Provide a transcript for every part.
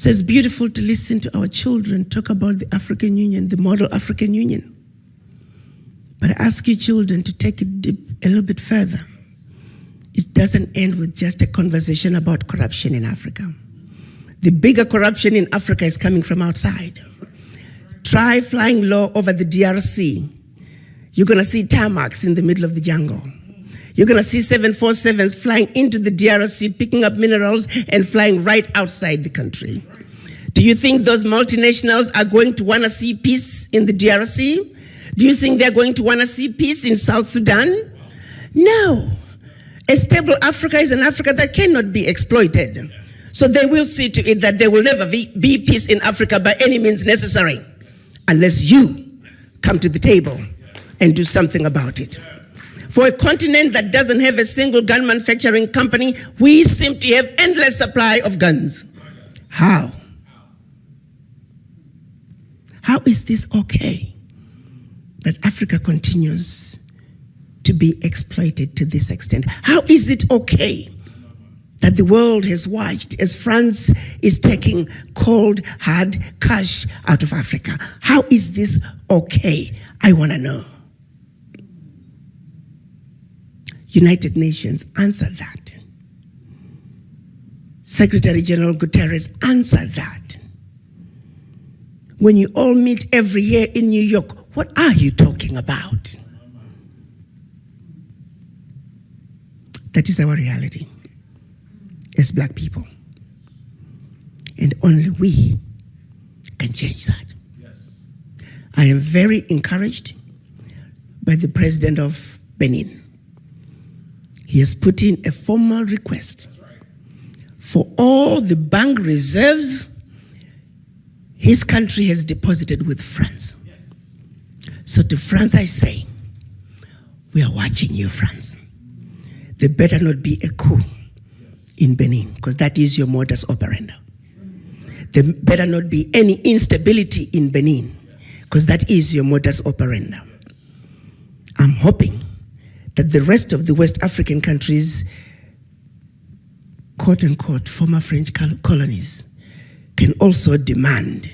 So it's beautiful to listen to our children talk about the African Union, the model African Union. But I ask you children to take it a little bit further. It doesn't end with just a conversation about corruption in Africa. The bigger corruption in Africa is coming from outside. Try flying low over the DRC. You're gonna see tarmacs in the middle of the jungle. You're gonna see 747s flying into the DRC, picking up minerals and flying right outside the country. Do you think those multinationals are going to wanna see peace in the DRC? Do you think they're going to wanna see peace in South Sudan? No. A stable Africa is an Africa that cannot be exploited. So they will see to it that there will never be peace in Africa by any means necessary, unless you come to the table and do something about it. For a continent that doesn't have a single gun manufacturing company, we seem to have endless supply of guns. How? How is this okay that Africa continues to be exploited to this extent? How is it okay that the world has watched as France is taking cold, hard cash out of Africa? How is this okay? I want to know. United Nations, answer that. Secretary General Guterres, answer that. When you all meet every year in New York, what are you talking about? That is our reality as Black people. And only we can change that. Yes. I am very encouraged by the president of Benin. He has put in a formal request for all the bank reserves his country has deposited with France. Yes. So to France I say, we are watching you, France. There better not be a coup in Benin, because that is your modus operandi. There better not be any instability in Benin, because that is your modus operandi. I'm hoping that the rest of the West African countries, quote unquote, former French colonies, can also demand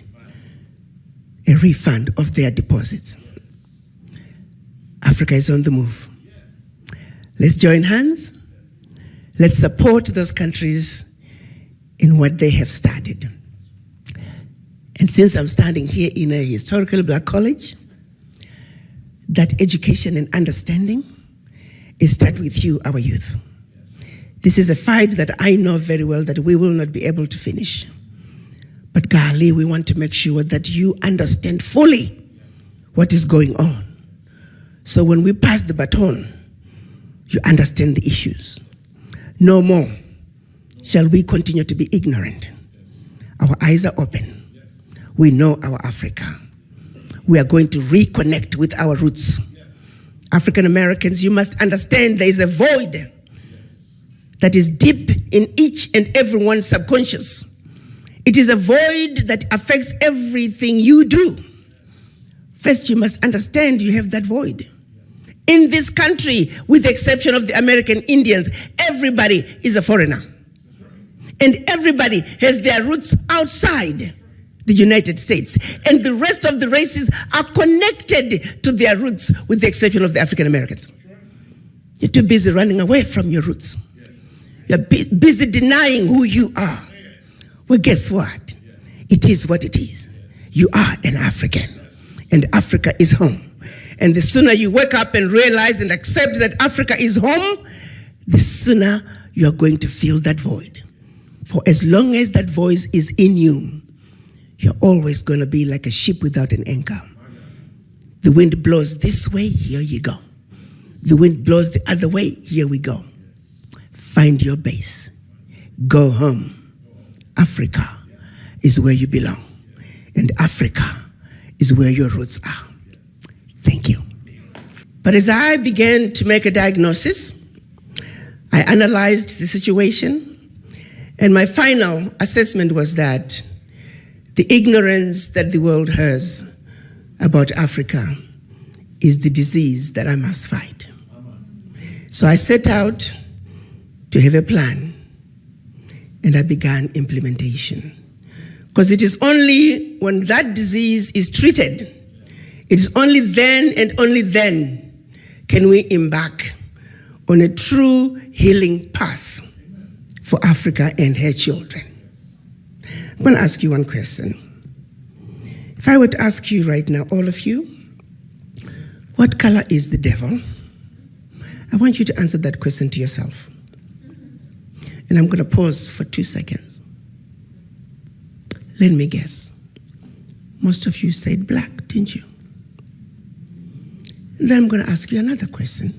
a refund of their deposits. Africa is on the move. Let's join hands. Let's support those countries in what they have started. And since I'm standing here in a historical Black college, that education and understanding is start with you, our youth. This is a fight that I know very well that we will not be able to finish. But golly, we want to make sure that you understand fully what is going on. So when we pass the baton, you understand the issues. No more shall we continue to be ignorant. Our eyes are open. We know our Africa. We are going to reconnect with our roots. African Americans, you must understand there is a void that is deep in each and everyone's subconscious. It is a void that affects everything you do. First, you must understand you have that void. In this country, with the exception of the American Indians, everybody is a foreigner. And everybody has their roots outside the United States. And the rest of the races are connected to their roots, with the exception of the African Americans. You're too busy running away from your roots. You're busy denying who you are. Well, guess what? It is what it is. You are an African, and Africa is home. And the sooner you wake up and realize and accept that Africa is home, the sooner you're going to fill that void. For as long as that voice is in you, you're always going to be like a ship without an anchor. The wind blows this way, here you go. The wind blows the other way, here we go. Find your base. Go home. Africa is where you belong. And Africa is where your roots are. Thank you. But as I began to make a diagnosis, I analyzed the situation, and my final assessment was that the ignorance that the world has about Africa is the disease that I must fight. So I set out to have a plan, and I began implementation Because it is only when that disease is treated, it is only then and only then can we embark on a true healing path for Africa and her children. I'm going to ask you one question. If I were to ask you right now, all of you, what color is the devil? I want you to answer that question to yourself. And I'm going to pause for 2 seconds. Let me guess. Most of you said black, didn't you? And then I'm going to ask you another question.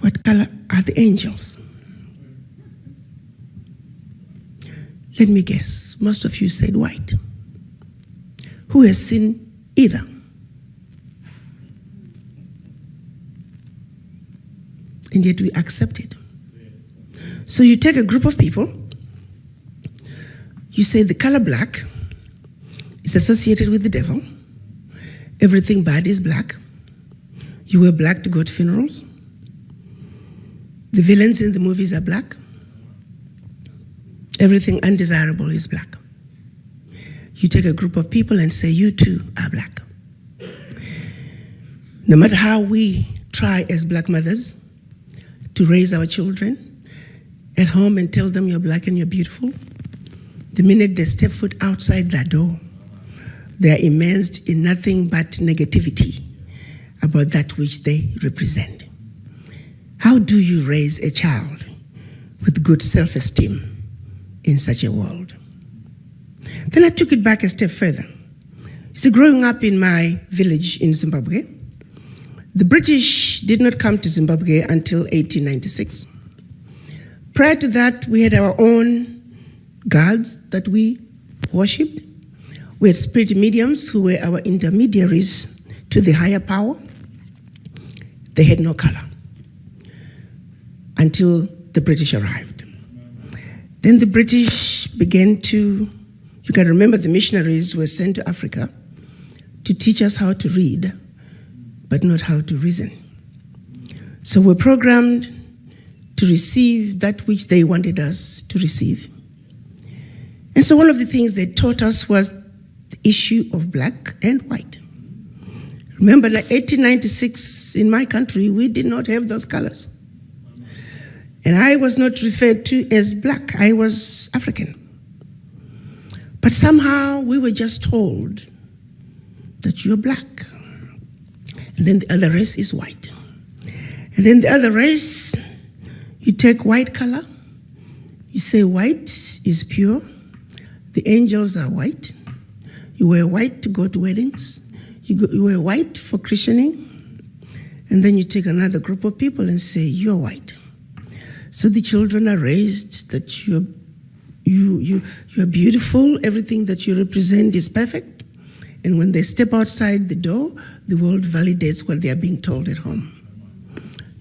What color are the angels? Let me guess. Most of you said white. Who has seen either? And yet we accept it. So you take a group of people, you say the color black is associated with the devil. Everything bad is black. You wear black to go to funerals. The villains in the movies are black. Everything undesirable is black. You take a group of people and say, you too are black. No matter how we try as black mothers to raise our children at home and tell them you're black and you're beautiful, the minute they step foot outside that door, they are immersed in nothing but negativity about that which they represent. How do you raise a child with good self-esteem in such a world? Then I took it back a step further. You see, growing up in my village in Zimbabwe, the British did not come to Zimbabwe until 1896. Prior to that, we had our own gods that we worshipped. We had spirit mediums who were our intermediaries to the higher power. They had no color until the British arrived. Then the British began to, you can remember the missionaries were sent to Africa to teach us how to read, but not how to reason. So we're programmed to receive that which they wanted us to receive. And so one of the things they taught us was the issue of black and white. Remember, like 1896 in my country, we did not have those colors. And I was not referred to as black, I was African. But somehow we were just told that you're black. And then the other race is white. And then the other race, you take white color, you say white is pure, the angels are white, you wear white to go to weddings, you wear white for christening, and then you take another group of people and say, you're white. So the children are raised that you're beautiful, everything that you represent is perfect, and when they step outside the door, the world validates what they are being told at home.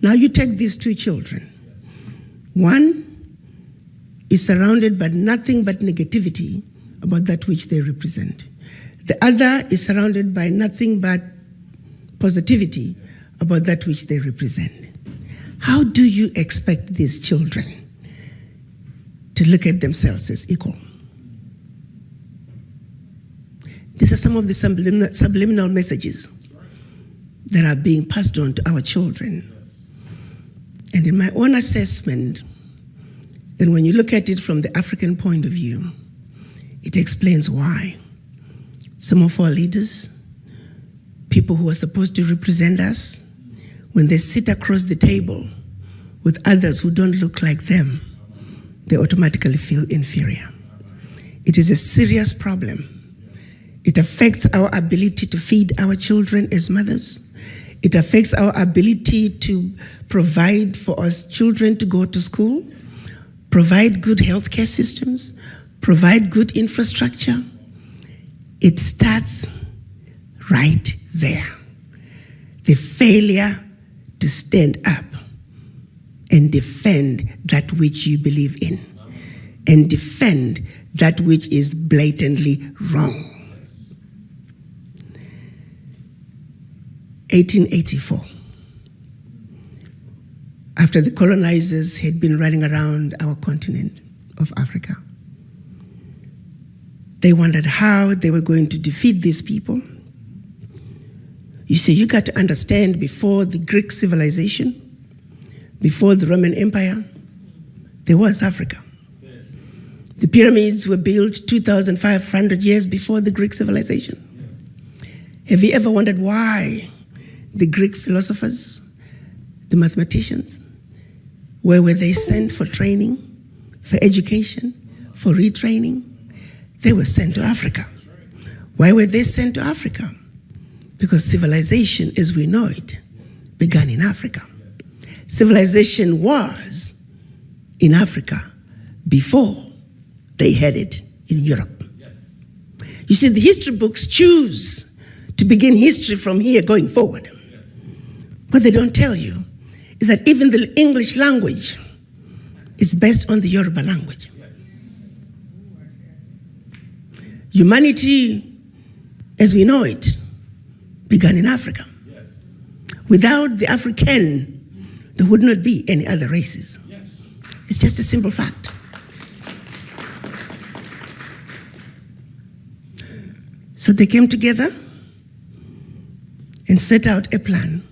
Now you take these two children. One is surrounded by nothing but negativity about that which they represent. The other is surrounded by nothing but positivity about that which they represent. How do you expect these children to look at themselves as equal? These are some of the subliminal messages that are being passed on to our children. And in my own assessment, and when you look at it from the African point of view, it explains why some of our leaders, people who are supposed to represent us, when they sit across the table with others who don't look like them, they automatically feel inferior. It is a serious problem. It affects our ability to feed our children as mothers. It affects our ability to provide for us children to go to school, provide good healthcare systems, provide good infrastructure. It starts right there. The failure to stand up and defend that which you believe in, and defend that which is blatantly wrong. 1884, after the colonizers had been running around our continent of Africa, They wondered how they were going to defeat these people. You see, you got to understand, before the Greek civilization, before the Roman Empire, there was Africa. The pyramids were built 2,500 years before the Greek civilization. Have you ever wondered why the Greek philosophers, the mathematicians, where were they sent for training, for education, for retraining? They were sent to Africa. Why were they sent to Africa? Because civilization, as we know it, began in Africa. Civilization was in Africa before they had it in Europe. You see, the history books choose to begin history from here going forward. What they don't tell you is that even the English language is based on the Yoruba language. Humanity, as we know it, began in Africa. Without the African, there would not be any other races. It's just a simple fact. So they came together and set out a plan.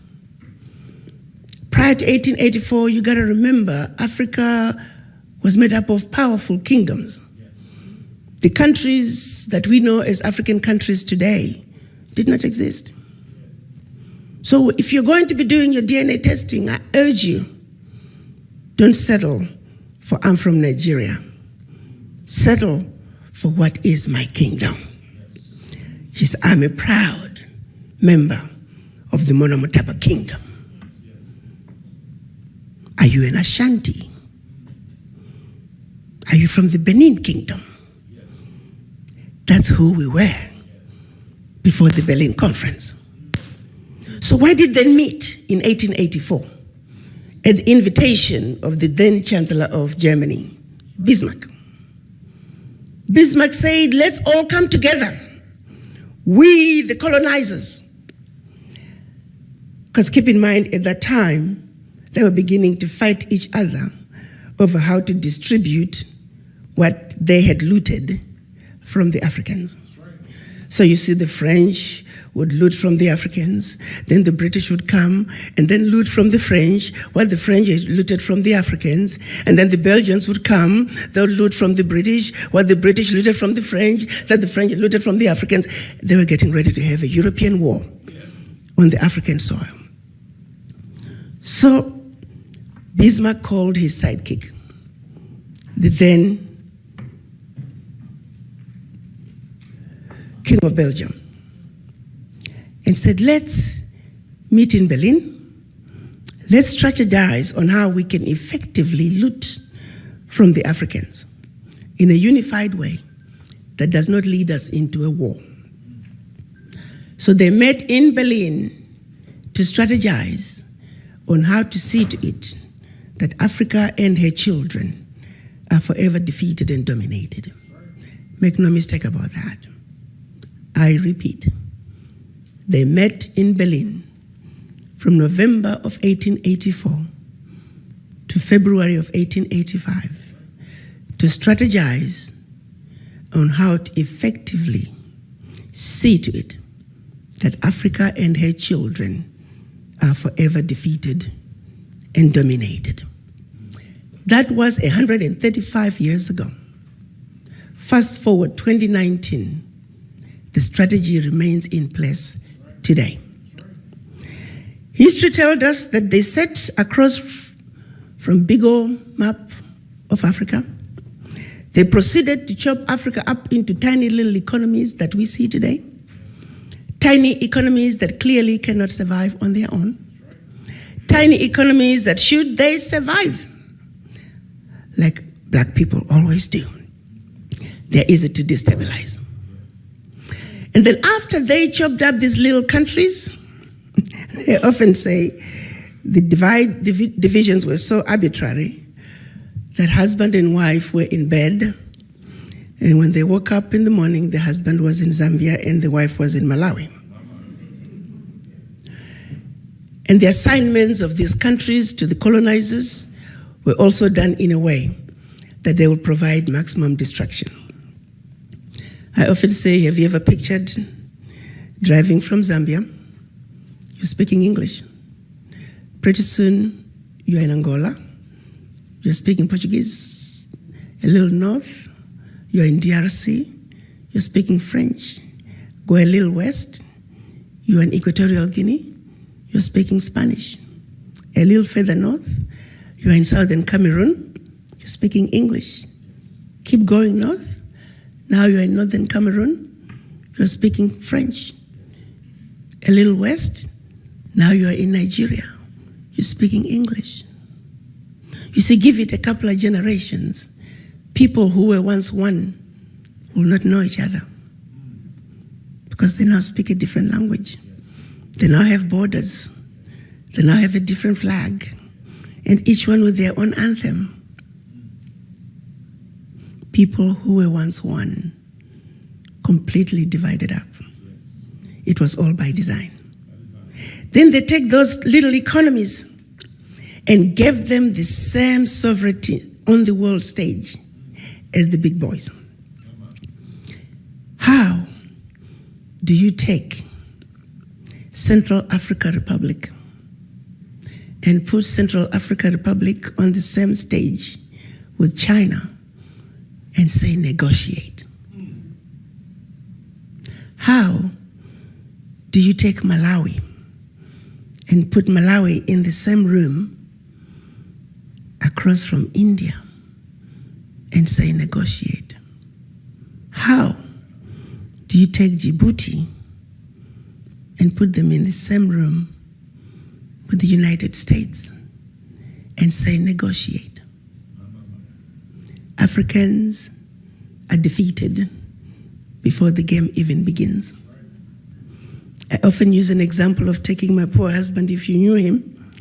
Prior to 1884, you got to remember, Africa was made up of powerful kingdoms. The countries that we know as African countries today did not exist. So if you're going to be doing your DNA testing, I urge you, don't settle for I'm from Nigeria. Settle for what is my kingdom. He said, I'm a proud member of the Monomotapa kingdom. Are you an Ashanti? Are you from the Benin kingdom? That's who we were before the Berlin Conference. So why did they meet in 1884 at the invitation of the then Chancellor of Germany, Bismarck? Bismarck said, let's all come together, we the colonizers. Because keep in mind, at that time, they were beginning to fight each other over how to distribute what they had looted from the Africans. So you see, the French would loot from the Africans, then the British would come and then loot from the French, while the French had looted from the Africans, and then the Belgians would come, they would loot from the British, while the British looted from the French, then the French looted from the Africans. They were getting ready to have a European war on the African soil. So Bismarck called his sidekick, the then King of Belgium, and said, let's meet in Berlin. Let's strategize on how we can effectively loot from the Africans in a unified way that does not lead us into a war. So they met in Berlin to strategize on how to see to it that Africa and her children are forever defeated and dominated. Make no mistake about that. I repeat, they met in Berlin from November of 1884 to February of 1885 to strategize on how to effectively see to it that Africa and her children are forever defeated and dominated. That was 135 years ago. Fast forward 2019, the strategy remains in place today. History tells us that they set across from big old map of Africa. They proceeded to chop Africa up into tiny little economies that we see today. Tiny economies that clearly cannot survive on their own. Tiny economies that, should they survive, like black people always do, they're easy to destabilize. And then after they chopped up these little countries, they often say the divisions were so arbitrary that husband and wife were in bed, and when they woke up in the morning, the husband was in Zambia and the wife was in Malawi. And the assignments of these countries to the colonizers were also done in a way that they would provide maximum destruction. I often say, have you ever pictured driving from Zambia? You're speaking English. Pretty soon, you're in Angola. You're speaking Portuguese. A little north, you're in DRC. You're speaking French. Go a little west, you're in Equatorial Guinea. You're speaking Spanish. A little further north, you're in southern Cameroon. You're speaking English. Keep going north. Now you're in northern Cameroon. You're speaking French. A little west, now you're in Nigeria. You're speaking English. You see, give it a couple of generations, people who were once one will not know each other because they now speak a different language. They now have borders. They now have a different flag, and each one with their own anthem. People who were once one, completely divided up. It was all by design. Then they take those little economies and gave them the same sovereignty on the world stage as the big boys. How do you take Central African Republic and put Central African Republic on the same stage with China and say negotiate? How do you take Malawi and put Malawi in the same room across from India and say negotiate? How do you take Djibouti and put them in the same room with the United States and say negotiate? Africans are defeated before the game even begins. I often use an example of taking my poor husband, if you knew him,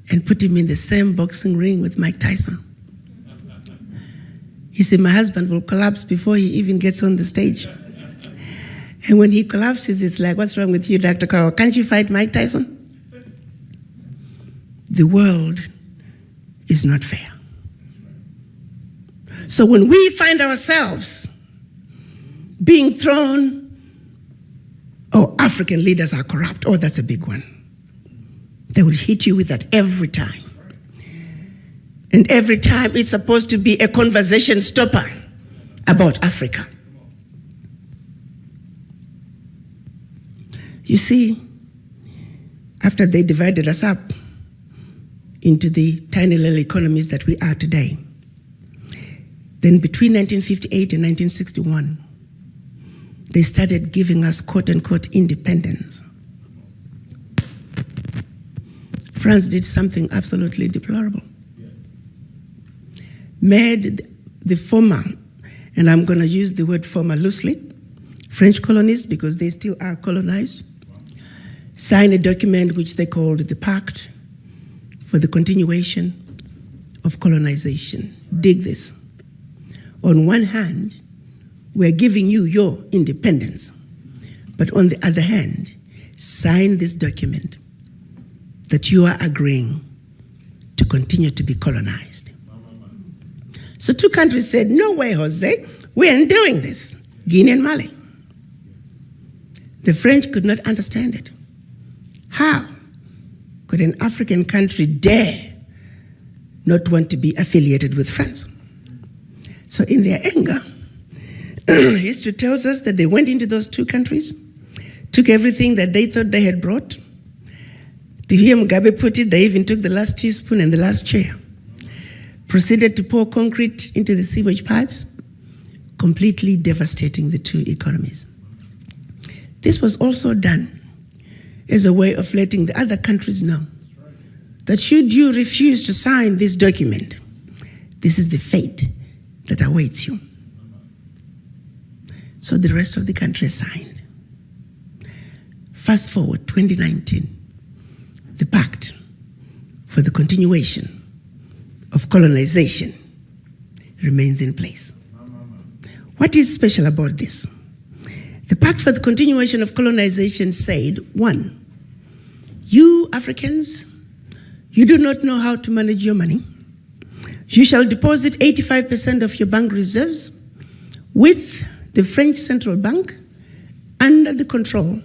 and put him in the same boxing ring with Mike Tyson. He said, my husband will collapse before he even gets on the stage. And when he collapses, it's like, what's wrong with you, Dr. Carl? Can't you fight Mike Tyson? The world is not fair. So when we find ourselves being thrown, oh, African leaders are corrupt. Oh, that's a big one. They will hit you with that every time. And every time it's supposed to be a conversation stopper about Africa. You see, after they divided us up into the tiny little economies that we are today, then between 1958 and 1961, they started giving us quote-unquote independence. France did something absolutely deplorable. Made the former, and I'm going to use the word former loosely, French colonies, because they still are colonized, sign a document which they called the Pact for the Continuation of Colonization. Dig this. On one hand, we're giving you your independence, but on the other hand, sign this document that you are agreeing to continue to be colonized. So two countries said, no way, Jose, we aren't doing this, Guinea and Mali. The French could not understand it. How could an African country dare not want to be affiliated with France? So in their anger, history tells us that they went into those two countries, took everything that they thought they had brought. To hear Mugabe put it, they even took the last teaspoon and the last chair, proceeded to pour concrete into the sewage pipes, completely devastating the two economies. This was also done as a way of letting the other countries know that should you refuse to sign this document, this is the fate that awaits you. So the rest of the country signed. Fast forward, 2019, the Pact for the Continuation of Colonization remains in place. What is special about this? The Pact for the Continuation of Colonization said, 1, you Africans, you do not know how to manage your money. You shall deposit 85% of your bank reserves with the French Central Bank under the control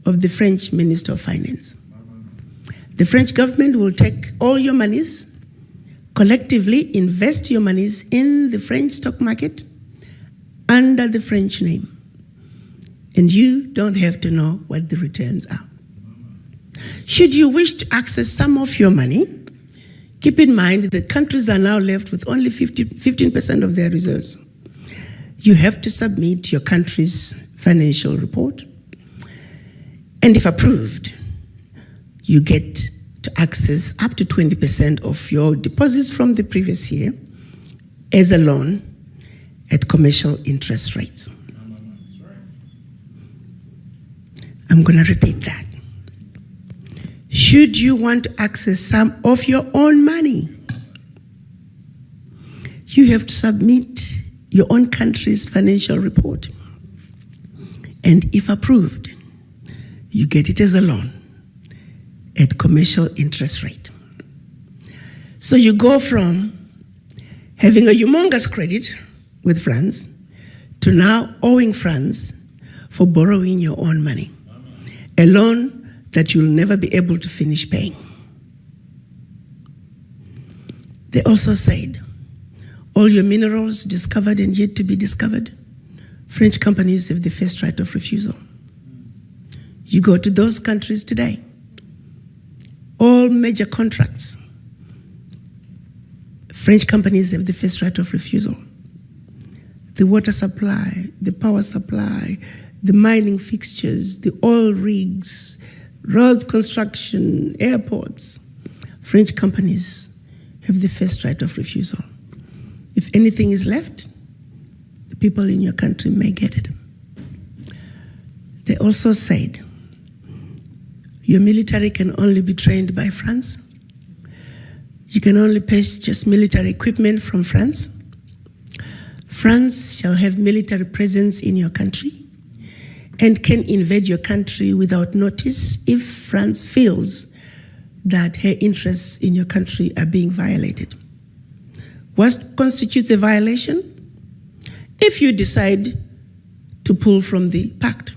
of the French Minister of Finance. The French government will take all your monies, collectively invest your monies in the French stock market under the French name. And you don't have to know what the returns are. Should you wish to access some of your money, keep in mind that countries are now left with only 15% of their reserves. You have to submit your country's financial report. And if approved, you get to access up to 20% of your deposits from the previous year as a loan at commercial interest rates. I'm going to repeat that. Should you want to access some of your own money, you have to submit your own country's financial report. And if approved, you get it as a loan at commercial interest rate. So you go from having a humongous credit with France to now owing France for borrowing your own money, a loan that you'll never be able to finish paying. They also said, all your minerals discovered and yet to be discovered, French companies have the first right of refusal. You go to those countries today, all major contracts, French companies have the first right of refusal. The water supply, the power supply, the mining fixtures, the oil rigs, roads construction, airports, French companies have the first right of refusal. If anything is left, the people in your country may get it. They also said, your military can only be trained by France. You can only purchase military equipment from France. France shall have military presence in your country and can invade your country without notice if France feels that her interests in your country are being violated. What constitutes a violation? If you decide to pull from the pact.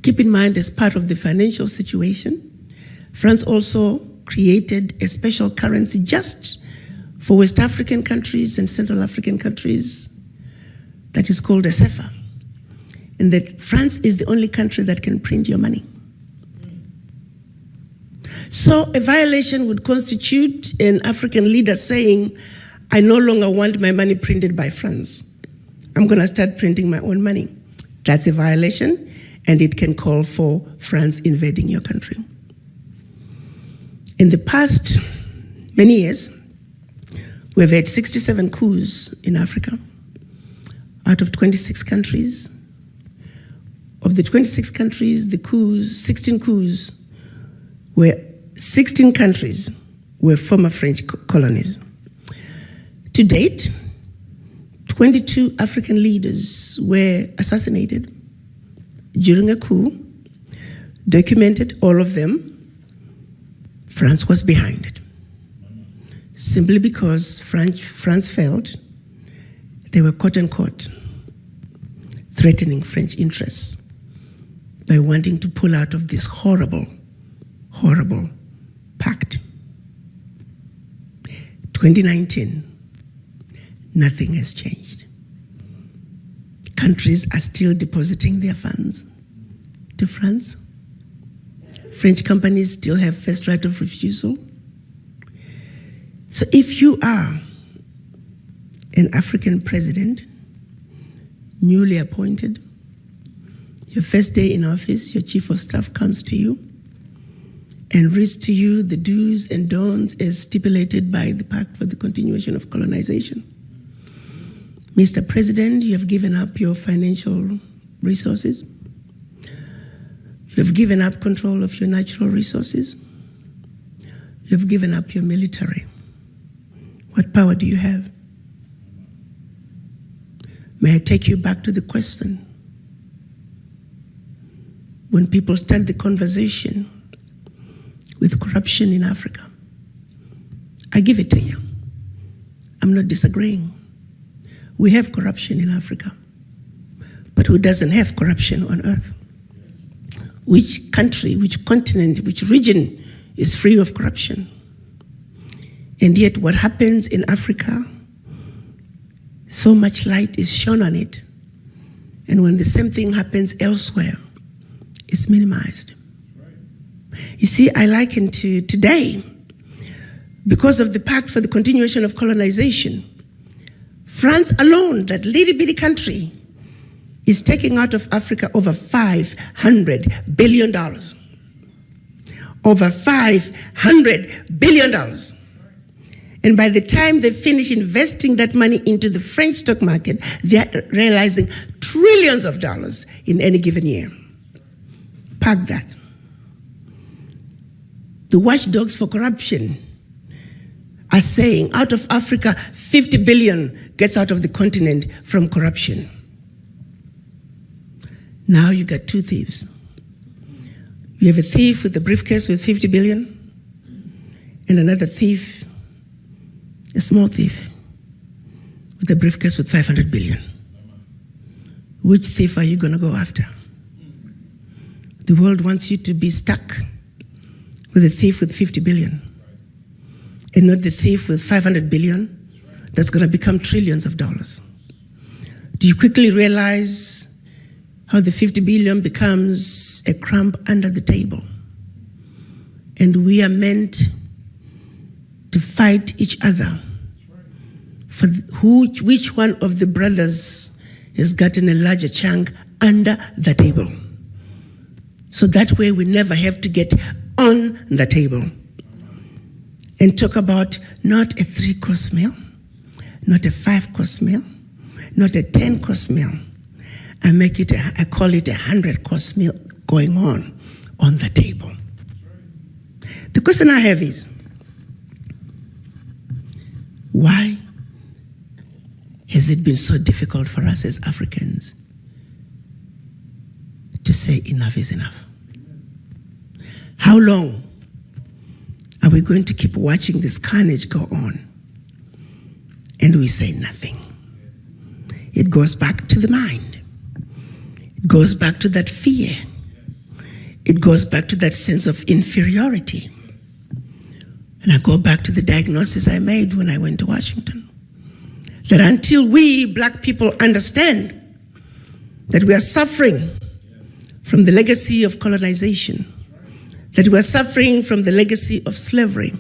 Keep in mind, as part of the financial situation, France also created a special currency just for West African countries and Central African countries that is called a CFA. And that France is the only country that can print your money. So a violation would constitute an African leader saying, I no longer want my money printed by France. I'm going to start printing my own money. That's a violation, and it can call for France invading your country. In the past many years, we've had 67 coups in Africa out of 26 countries. Of the 26 countries, the coups, 16 coups, 16 countries were former French colonies. To date, 22 African leaders were assassinated during a coup, documented all of them. France was behind it, simply because France felt they were quote-unquote threatening French interests by wanting to pull out of this horrible, horrible pact. 2019, nothing has changed. Countries are still depositing their funds to France. French companies still have first right of refusal. So if you are an African president, newly appointed, your first day in office, your chief of staff comes to you and reads to you the do's and don'ts as stipulated by the Pact for the Continuation of Colonization. Mr. President, you have given up your financial resources. You have given up control of your natural resources. You have given up your military. What power do you have? May I take you back to the question? When people start the conversation with corruption in Africa, I give it to you. I'm not disagreeing. We have corruption in Africa. but who doesn't have corruption on earth? Which country, which continent, which region is free of corruption? And yet what happens in Africa, so much light is shone on it. And when the same thing happens elsewhere, it's minimized. You see, I liken to today, because of the Pact for the Continuation of Colonization, France alone, that little bitty country, is taking out of Africa over $500 billion. Over $500 billion. And by the time they finish investing that money into the French stock market, they're realizing trillions of dollars in any given year. Park that. The watchdogs for corruption are saying out of Africa, 50 billion gets out of the continent from corruption. Now you got two thieves. You have a thief with a briefcase with 50 billion and another thief, a small thief, with a briefcase with 500 billion. Which thief are you going to go after? The world wants you to be stuck with a thief with 50 billion and not the thief with 500 billion that's going to become trillions of dollars. Do you quickly realize how the 50 billion becomes a crumb under the table? And we are meant to fight each other for which one of the brothers has gotten a larger chunk under the table. So that way we never have to get on the table and talk about not a 3-course meal, not a 5-course meal, not a 10-course meal. I call it a 100-course meal going on the table. The question I have is, why has it been so difficult for us as Africans to say enough is enough? How long are we going to keep watching this carnage go on and we say nothing? It goes back to the mind. It goes back to that fear. It goes back to that sense of inferiority. And I go back to the diagnosis I made when I went to Washington. That until we black people understand that we are suffering from the legacy of colonization, that we are suffering from the legacy of slavery,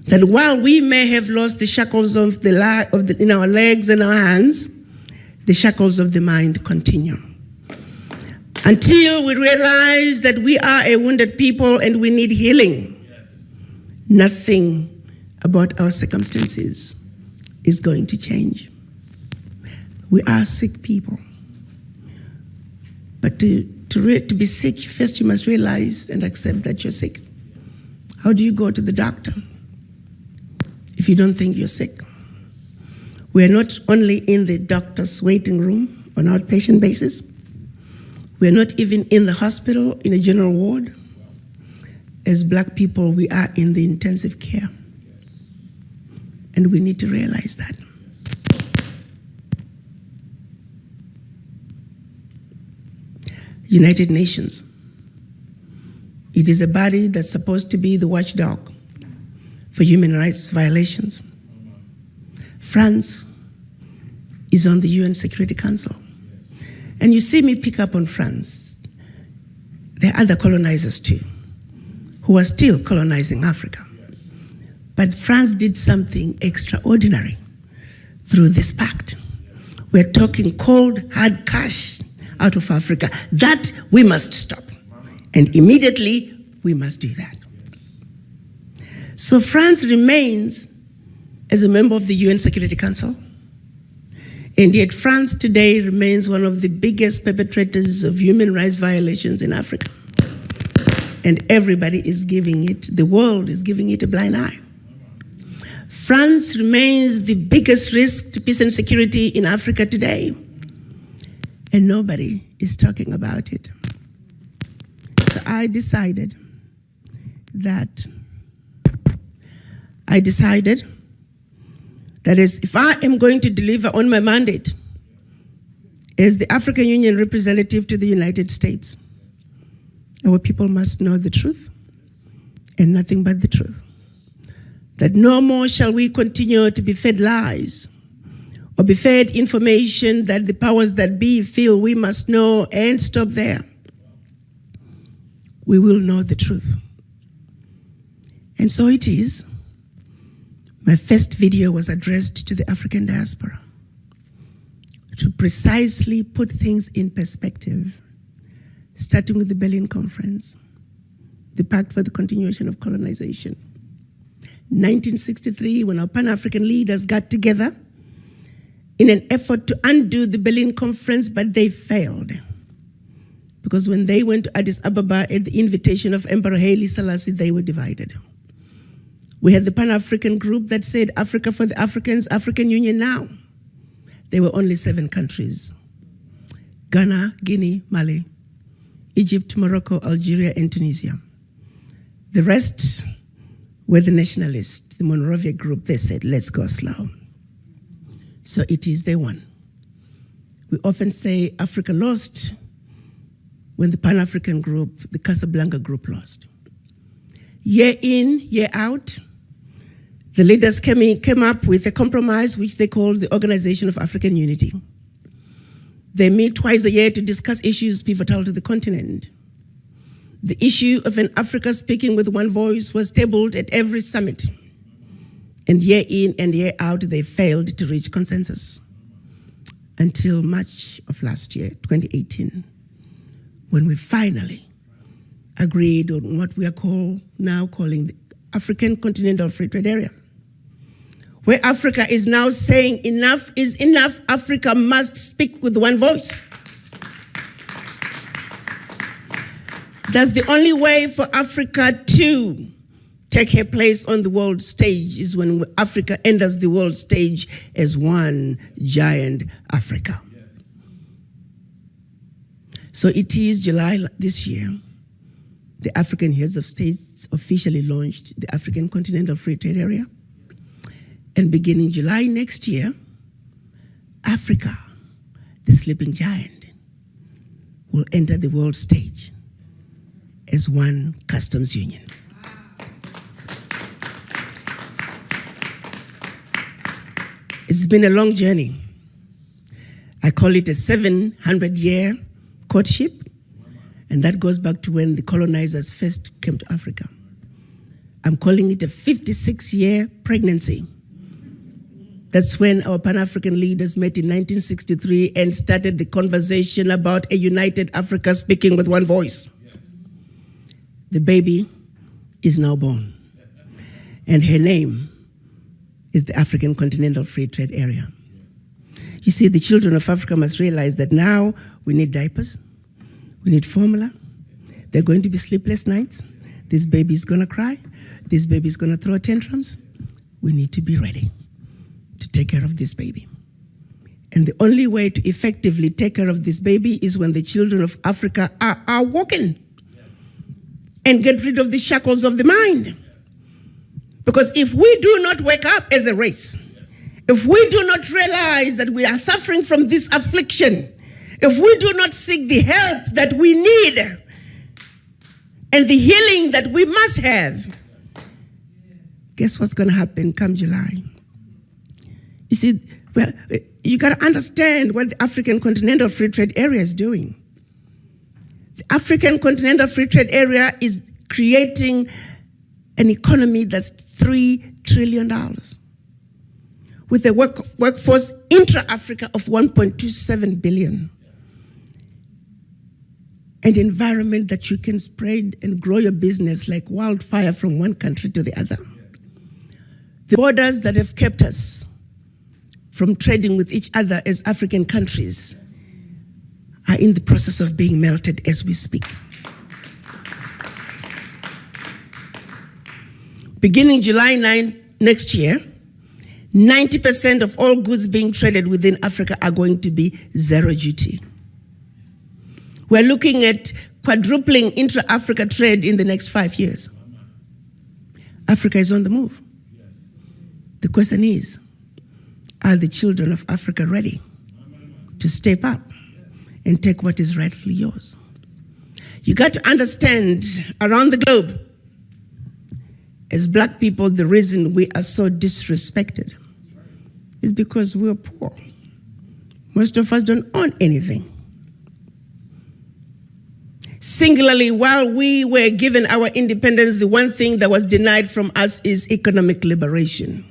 that while we may have lost the shackles of in our legs and our hands, the shackles of the mind continue. Until we realize that we are a wounded people and we need healing, nothing about our circumstances is going to change. We are sick people. But to be sick, first you must realize and accept that you're sick. How do you go to the doctor if you don't think you're sick? We're not only in the doctor's waiting room on an outpatient basis. We're not even in the hospital in a general ward. As black people, we are in the intensive care. And we need to realize that. United Nations. It is a body that's supposed to be the watchdog for human rights violations. France is on the UN Security Council. And you see me pick up on France. There are other colonizers too, who are still colonizing Africa. But France did something extraordinary through this pact. We're talking cold, hard cash out of Africa. That we must stop. And immediately, we must do that. So France remains as a member of the UN Security Council. And yet France today remains one of the biggest perpetrators of human rights violations in Africa. And everybody is giving it, the world is giving it a blind eye. France remains the biggest risk to peace and security in Africa today. And nobody is talking about it. So I decided that if I am going to deliver on my mandate, As the African Union representative to the United States, our people must know the truth and nothing but the truth. That no more shall we continue to be fed lies or be fed information that the powers that be feel we must know and stop there. We will know the truth. And so it is. My first video was addressed to the African diaspora to precisely put things in perspective, starting with the Berlin Conference, the Pact for the Continuation of Colonization. 1963, when our Pan-African leaders got together in an effort to undo the Berlin Conference, but they failed. Because when they went to Addis Ababa at the invitation of Emperor Haile Selassie, they were divided. We had the Pan-African group that said, Africa for the Africans, African Union now. There were only 7 countries: Ghana, Guinea, Mali, Egypt, Morocco, Algeria, and Tunisia. The rest were the nationalists, the Monrovia group. They said, let's go slow. So it is, they won. We often say Africa lost when the Pan-African group, the Casablanca group, lost. Year in, year out, the leaders came up with a compromise which they called the Organization of African Unity. They meet twice a year to discuss issues pivotal to the continent. The issue of an Africa speaking with one voice was tabled at every summit. And year in and year out, they failed to reach consensus until March of last year, 2018, when we finally agreed on what we are now calling the African Continental Free Trade Area, where Africa is now saying enough is enough. Africa must speak with one voice. That's the only way for Africa to take her place on the world stage, is when Africa enters the world stage as one giant Africa. So it is July this year, the African heads of states officially launched the African Continental Free Trade Area. And beginning July next year, Africa, the sleeping giant, will enter the world stage as one customs union. It's been a long journey. I call it a 700-year courtship, and that goes back to when the colonizers first came to Africa. I'm calling it a 56-year pregnancy. That's when our Pan-African leaders met in 1963 and started the conversation about a united Africa speaking with one voice. The baby is now born, and her name is the African Continental Free Trade Area. You see, the children of Africa must realize that now we need diapers, we need formula, there are going to be sleepless nights, this baby is going to cry, this baby is going to throw tantrums. We need to be ready to take care of this baby. And the only way to effectively take care of this baby is when the children of Africa are walking and get rid of the shackles of the mind. Because if we do not wake up as a race, if we do not realize that we are suffering from this affliction, if we do not seek the help that we need and the healing that we must have, guess what's going to happen come July? You see, well, you got to understand what the African Continental Free Trade Area is doing. The African Continental Free Trade Area is creating an economy that's $3 trillion with a workforce intra-Africa of 1.27 billion. An environment that you can spread and grow your business like wildfire from one country to the other. The borders that have kept us from trading with each other as African countries are in the process of being melted as we speak. Beginning July 9 next year, 90% of all goods being traded within Africa are going to be zero duty. We're looking at quadrupling intra-Africa trade in the next 5 years. Africa is on the move. The question is, are the children of Africa ready to step up and take what is rightfully yours. You got to understand, around the globe, as black people, the reason we are so disrespected is because we're poor. Most of us don't own anything. Singularly, while we were given our independence, the one thing that was denied from us is economic liberation.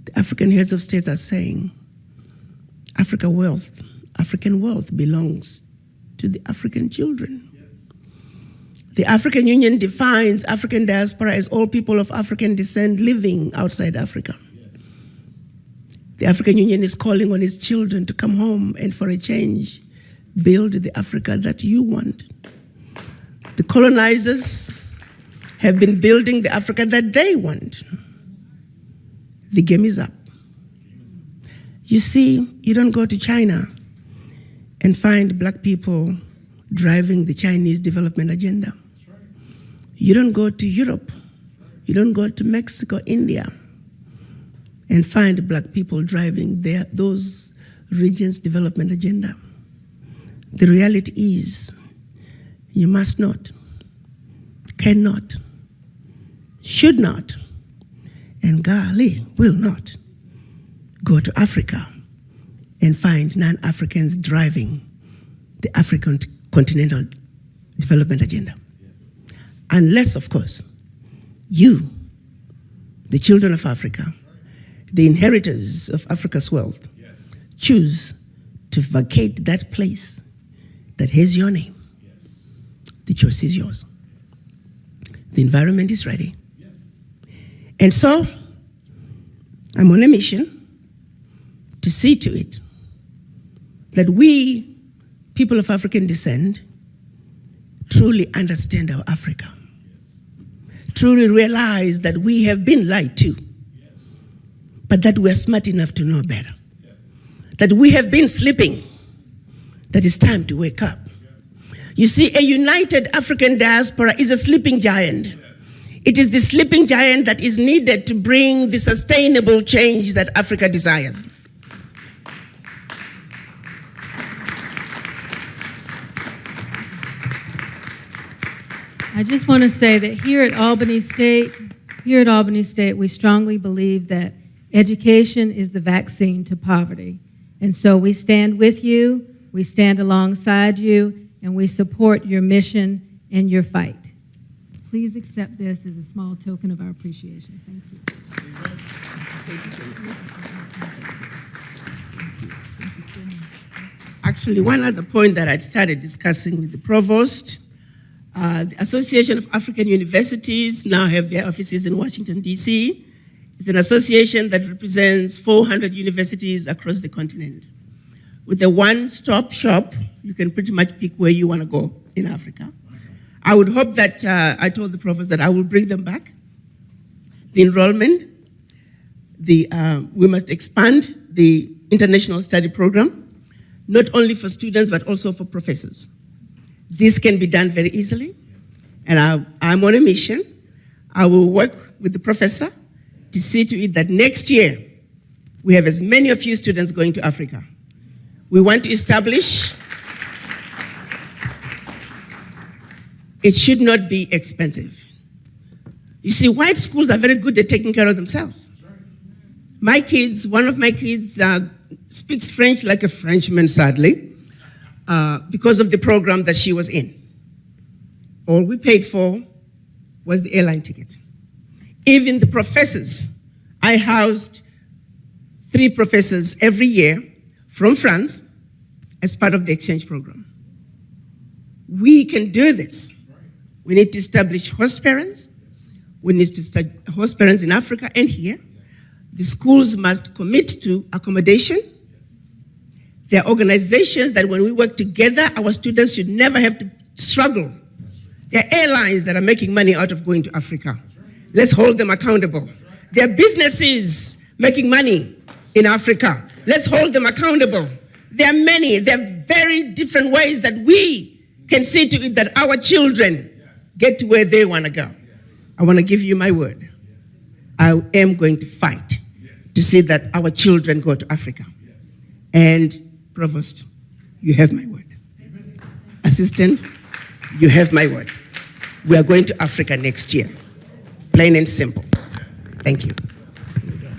The African heads of states are saying, African wealth belongs to the African children. The African Union defines African diaspora as all people of African descent living outside Africa. The African Union is calling on its children to come home and, for a change, build the Africa that you want. The colonizers have been building the Africa that they want. The game is up. You see, you don't go to China and find black people driving the Chinese development agenda. You don't go to Europe, you don't go to Mexico, India, and find black people driving those regions' development agenda. The reality is, you must not, cannot, should not, and golly, will not go to Africa and find non-Africans driving the African continental development agenda. Unless, of course, you, the children of Africa, the inheritors of Africa's wealth, choose to vacate that place that has your name. The choice is yours. The environment is ready. And so, I'm on a mission to see to it that we, people of African descent, truly understand our Africa. Truly realize that we have been lied to, but that we are smart enough to know better. That we have been sleeping, that it's time to wake up. You see, a united African diaspora is a sleeping giant. It is the sleeping giant that is needed to bring the sustainable change that Africa desires. I just want to say that here at Albany State, we strongly believe that education is the vaccine to poverty. And so we stand with you, we stand alongside you, and we support your mission and your fight. Please accept this as a small token of our appreciation. Thank you. Thank you so much. Actually, one other point that I'd started discussing with the provost, the Association of African Universities now have their offices in Washington, D.C. It's an association that represents 400 universities across the continent. With a one-stop shop, you can pretty much pick where you want to go in Africa. I would hope that, I told the provost that I will bring them back. The enrollment, we must expand the international study program, not only for students, but also for professors. This can be done very easily, and I'm on a mission. I will work with the professor to see to it that next year, we have as many of you students going to Africa. We want to establish, it should not be expensive. You see, white schools are very good at taking care of themselves. My kids, one of my kids speaks French like a Frenchman, sadly, because of the program that she was in. All we paid for was the airline ticket. Even the professors, I housed 3 professors every year from France as part of the exchange program. We can do this. We need to establish host parents. We need to start host parents in Africa and here. The schools must commit to accommodation. There are organizations that when we work together, our students should never have to struggle. There are airlines that are making money out of going to Africa. Let's hold them accountable. There are businesses making money in Africa. Let's hold them accountable. There are very different ways that we can see to it that our children get to where they want to go. I want to give you my word. I am going to fight to see that our children go to Africa. And Provost, you have my word. Assistant, you have my word. We are going to Africa next year. Plain and simple. Thank you.